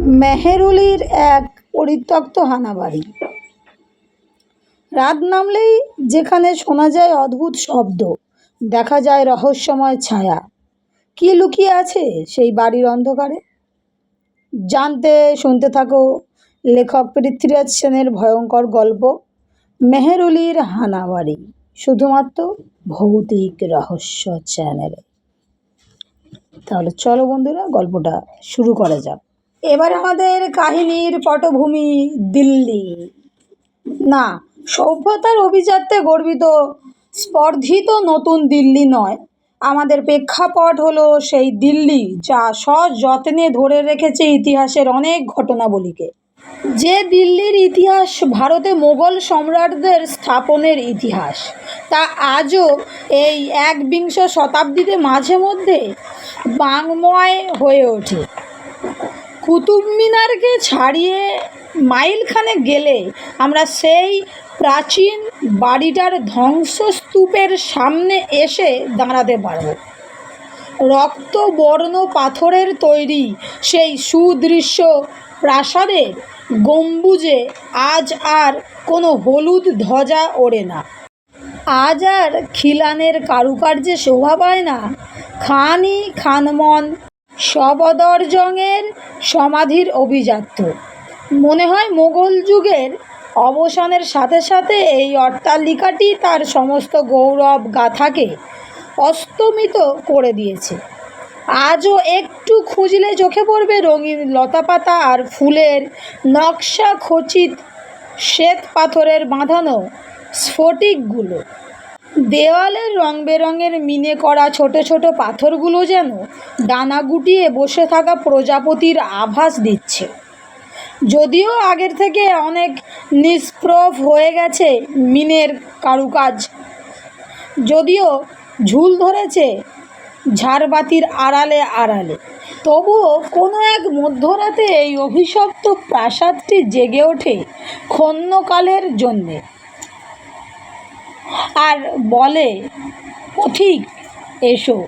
মেহেরুলির এক পরিত্যক্ত হানাবাড়ি। রাত নামলেই যেখানে শোনা যায় অদ্ভুত শব্দ, দেখা যায় রহস্যময় ছায়া। কি লুকিয়ে আছে সেই বাড়ির অন্ধকারে? জানতে শুনতে থাকো লেখক পৃথ্বীরাজ সেনের ভয়ঙ্কর গল্প মেহেরুলির হানাবাড়ি, শুধুমাত্র ভৌতিক রহস্য চ্যানেলে। তাহলে চলো বন্ধুরা, গল্পটা শুরু করা যাক। এবার আমাদের কাহিনীর পটভূমি দিল্লি। না, সভ্যতার অভিজাত্যে গর্বিত স্পর্ধিত নতুন দিল্লি নয়। আমাদের প্রেক্ষাপট হলো সেই দিল্লি যা সযত্নে ধরে রেখেছে ইতিহাসের অনেক ঘটনাবলীকে। যে দিল্লির ইতিহাস ভারতে মোগল সম্রাটদের স্থাপনের ইতিহাস, তা আজও এই একবিংশ শতাব্দীতে মাঝে মধ্যে বাংময় হয়ে ওঠে। কুতুব মিনারকে ছাড়িয়ে মাইলখানেক গেলে আমরা সেই প্রাচীন বাড়িটার ধ্বংসস্তূপের সামনে এসে দাঁড়াতে পারব। রক্তবর্ণ পাথরের তৈরি সেই সুদৃশ্য প্রাসাদের গম্বুজে আজ আর কোনো হলুদ ধ্বজা ওড়ে না। আজ আর খিলানের কারুকার্যে শোভা পায় না খান-ই খানমন সফদরজংয়ের সমাধির অভিজাত্য। মনে হয় মোগল যুগের অবসানের সাথে সাথে এই অট্টালিকাটি তার সমস্ত গৌরব গাথাকে অস্তমিত করে দিয়েছে। আজও একটু খুঁজলে চোখে পড়বে রঙিন লতাপাতা আর ফুলের নকশা খচিত শ্বেত পাথরের বাঁধানো স্ফটিকগুলো। দেওয়ালের রং বেরঙের মিনে করা ছোট ছোট পাথরগুলো যেন ডানা গুটিয়ে বসে থাকা প্রজাপতির আভাস দিচ্ছে। যদিও আগের থেকে অনেক নিষ্প্রভ হয়ে গেছে মিনের কারুকাজ, যদিও ঝুল ধরেছে ঝাড়বাতির আড়ালে আড়ালে, তবুও কোনো এক মধ্যরাতে এই অভিশপ্ত প্রাসাদটি জেগে ওঠে ক্ষণকালের জন্যে আর বলে, পথিক এসো,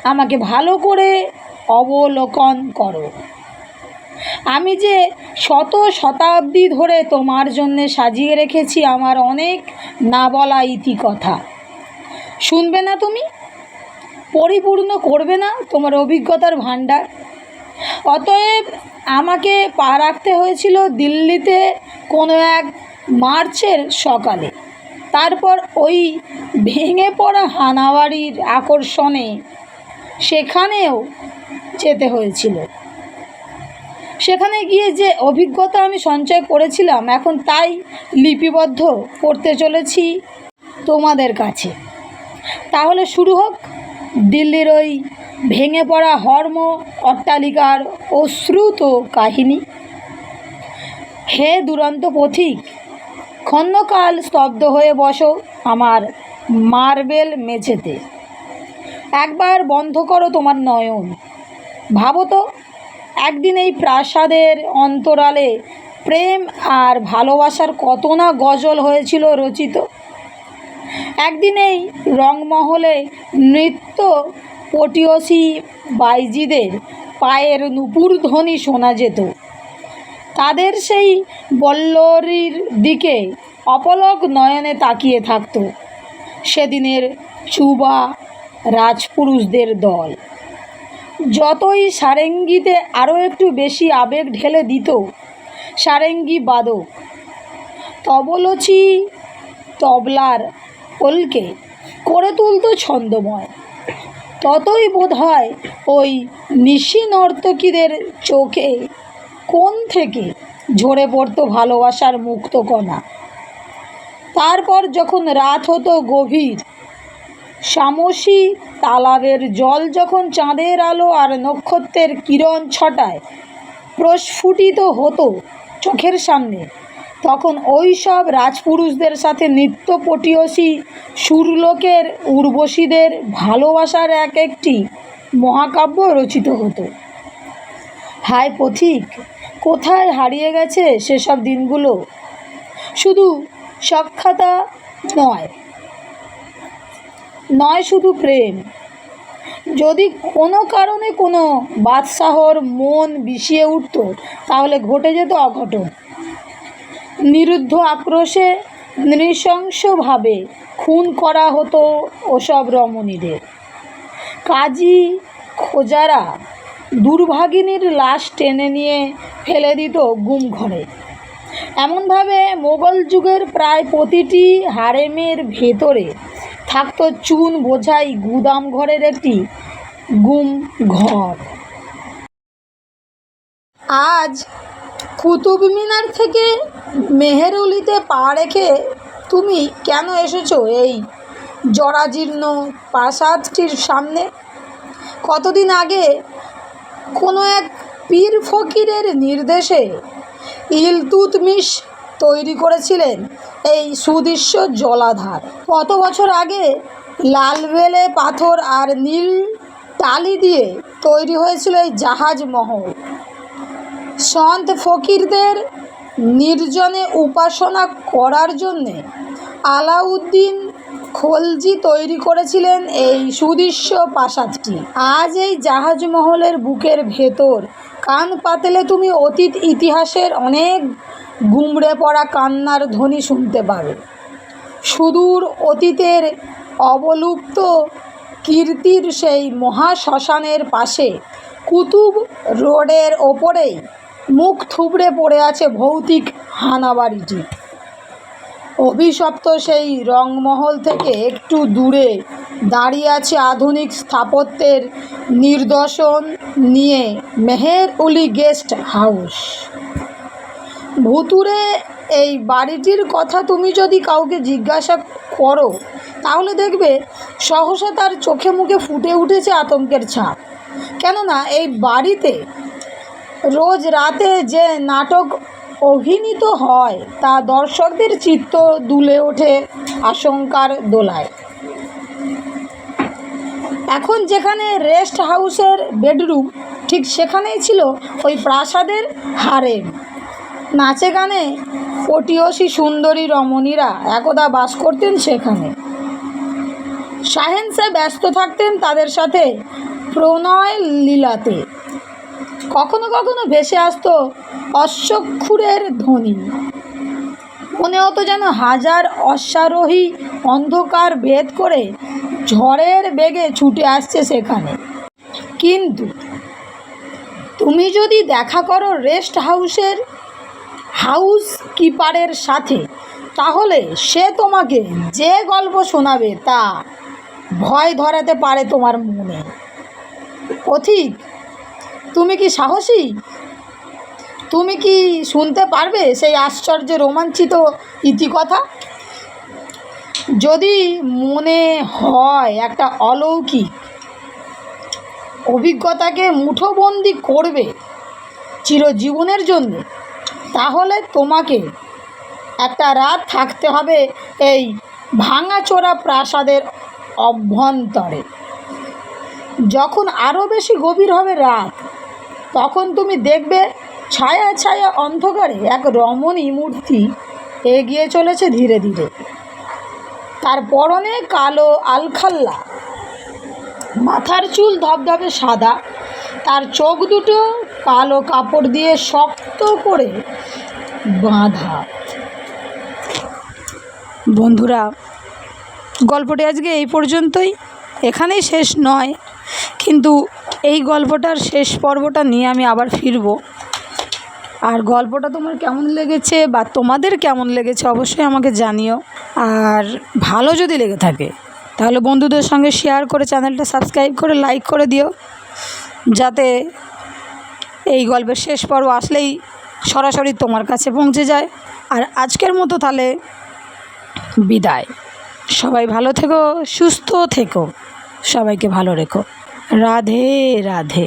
আমাকে ভালো করে অবলোকন করো। আমি যে শত শতাব্দী ধরে তোমার জন্যে সাজিয়ে রেখেছি আমার অনেক না বলা ইতিকথা। শুনবে না তুমি? পরিপূর্ণ করবে না তোমার অভিজ্ঞতার ভাণ্ডার? অতএব আমাকে পা রাখতে হয়েছিল দিল্লিতে কোনো এক মার্চের সকালে। তারপর ওই ভেঙে পড়া হানাবাড়ির আকর্ষণে সেখানেও যেতে হয়েছিল। সেখানে গিয়ে যে অভিজ্ঞতা আমি সঞ্চয় করেছিলাম, এখন তাই লিপিবদ্ধ করতে চলেছি তোমাদের কাছে। তাহলে শুরু হোক দিল্লির ওই ভেঙে পড়া হর্ম অট্টালিকার অশ্রুত কাহিনী। হে দুরন্ত পথিক, ক্ষণকাল স্তব্ধ হয়ে বসো আমার মার্বেল মেঝেতে। একবার বন্ধ করো তোমার নয়ন। ভাবো তো, একদিন এই প্রাসাদের অন্তরালে প্রেম আর ভালোবাসার কত না গজল হয়েছিল রচিত। একদিন এই রংমহলে নৃত্য পটীয়সী বাইজিদের পায়ের নূপুর ধ্বনি শোনা যেত। তাদের সেই বল্লরীর দিকে অপলক নয়নে তাকিয়ে থাকত সেদিনের চুবা রাজপুরুষদের দল। যতই সারেঙ্গিতে আরও একটু বেশি আবেগ ঢেলে দিত সারেঙ্গি বাদক, তবলচি তবলার ওলকে করে তুলত ছন্দময়, ততই বোধ হয় ওই নিশি নর্তকীদের চোখে কোণ থেকে ঝরে পড়তো ভালোবাসার মুক্তকণা। তারপর যখন রাত হতো গভীর, শামসী তালাবের জল যখন চাঁদের আলো আর নক্ষত্রের কিরণ ছটায় প্রস্ফুটিত হতো চোখের সামনে, তখন ওই সব রাজপুরুষদের সাথে নৃত্য পটীয়সী সুরলোকের উর্বশীদের ভালোবাসার এক একটি মহাকাব্য রচিত হতো। হায় পথিক, কোথায় হারিয়ে গেছে সেসব দিনগুলো? শুধু সখ্যাতা নয় শুধু প্রেম, যদি কোনো কারণে কোনো বাদশাহর মন বিষিয়ে উঠত, তাহলে ঘটে যেত অঘটন। নিরুদ্ধ আক্রোশে নৃশংসভাবে খুন করা হতো ওসব রমণীদের। কাজী খোজারা দুর্ভাগিনীর লাশ টেনে নিয়ে ফেলে দিত গুম ঘরে। এমনভাবে মোগল যুগের প্রায় প্রতিটি হারেমের ভেতরে থাকত চুন বোঝাই গুদাম ঘরের একটি গুম ঘর। আজ কুতুব মিনার থেকে মেহেরুলিতে পা রেখে তুমি কেন এসেছো এই জরাজীর্ণ প্রাসাদটির সামনে? কতদিন আগে কোনো এক পীর ফকিরের নির্দেশে ইলতুৎমিশ তৈরি করেছিলেন এই সুদৃশ্য জলাধার। কত বছর আগে লাল বেলে পাথর আর নীল টালি দিয়ে তৈরি হয়েছিল এই জাহাজ মহল। সন্ত ফকিরদের নির্জনে উপাসনা করার জন্যে আলাউদ্দিন খলজি তৈরি করেছিলেন এই সুদৃশ্য প্রাসাদটি। আজ এই জাহাজমহলের বুকের ভেতর কান পাতলে তুমি অতীত ইতিহাসের অনেক গুমড়ে পড়া কান্নার ধ্বনি শুনতে পাবে। সুদূর অতীতের অবলুপ্ত কীর্তির সেই মহাশ্মশানের পাশে কুতুব রোডের ওপরেই মুখ থুবড়ে পড়ে আছে ভৌতিক হানাবাড়িটি। অভিশপ্ত সেই রংমহল থেকে একটু দূরে দাঁড়িয়ে আছে আধুনিক স্থাপত্যের নিদর্শন নিয়ে মেহেরউলি গেস্ট হাউস। ভুতুড়ে এই বাড়িটির কথা তুমি যদি কাউকে জিজ্ঞাসা করো, তাহলে দেখবে সহসা তার চোখে মুখে ফুটে উঠেছে আতঙ্কের ছাপ। কেননা এই বাড়িতে রোজ রাতে যে নাটক অভিনীত হয় তা দর্শকদের চিত্ত দুলে ওঠে আশঙ্কার দোলায়। এখন যেখানে রেস্ট হাউসের বেডরুম, ঠিক সেখানেই ছিল ওই প্রাসাদের হারেম। নাচে গানে পটিয়সী সুন্দরী রমণীরা একদা বাস করতেন সেখানে। শাহেনশাহ ব্যস্ত থাকতেন তাদের সাথে প্রণয় লীলাতে। কখনো কখনো ভেসে আসতো অশ্বক্ষুরের ধ্বনি। মনে হতো যেন হাজার অশ্বারোহী অন্ধকার ভেদ করে ঝড়ের বেগে ছুটে আসছে সেখানে। কিন্তু তুমি যদি দেখা করো রেস্ট হাউসের হাউস কিপারের সাথে, তাহলে সে তোমাকে যে গল্প শোনাবে তা ভয় ধরাতে পারে তোমার মনে। পথিক, তুমি কি সাহসী? তুমি কি শুনতে পারবে সেই আশ্চর্য রোমাঞ্চিত ইতিকথা? যদি মনে হয় একটা অলৌকিক অভিজ্ঞতাকে মুঠোবন্দি করবে চিরজীবনের জন্য, তাহলে তোমাকে একটা রাত থাকতে হবে এই ভাঙাচোরা প্রাসাদের অভ্যন্তরে। যখন আরও বেশি গভীর হবে রাত, তখন তুমি দেখবে ছায়া ছায়া অন্ধকারে এক রমণী মূর্তি এগিয়ে চলেছে ধীরে ধীরে। তার পরনে কালো আলখাল্লা, মাথার চুল ধবধবে সাদা, তার চোখ দুটো কালো কাপড় দিয়ে শক্ত করে বাঁধা। বন্ধুরা, গল্পটি আজকে এই পর্যন্তই, এখানেই শেষ নয়, কিন্তু এই গল্পটার শেষ পর্বটা নিয়ে আমি আবার ফিরব। আর গল্পটা তোমার কেমন লেগেছে বা তোমাদের কেমন লেগেছে অবশ্যই আমাকে জানিও। আর ভালো যদি লেগে থাকে তাহলে বন্ধুদের সঙ্গে শেয়ার করে চ্যানেলটা সাবস্ক্রাইব করে লাইক করে দিও, যাতে এই গল্পের শেষ পর্ব আসলেই সরাসরি তোমার কাছে পৌঁছে যায়। আর আজকের মতো তাহলে বিদায়। সবাই ভালো থেকো, সুস্থ থেকো, সবাইকে ভালো রেখো। রাধে রাধে।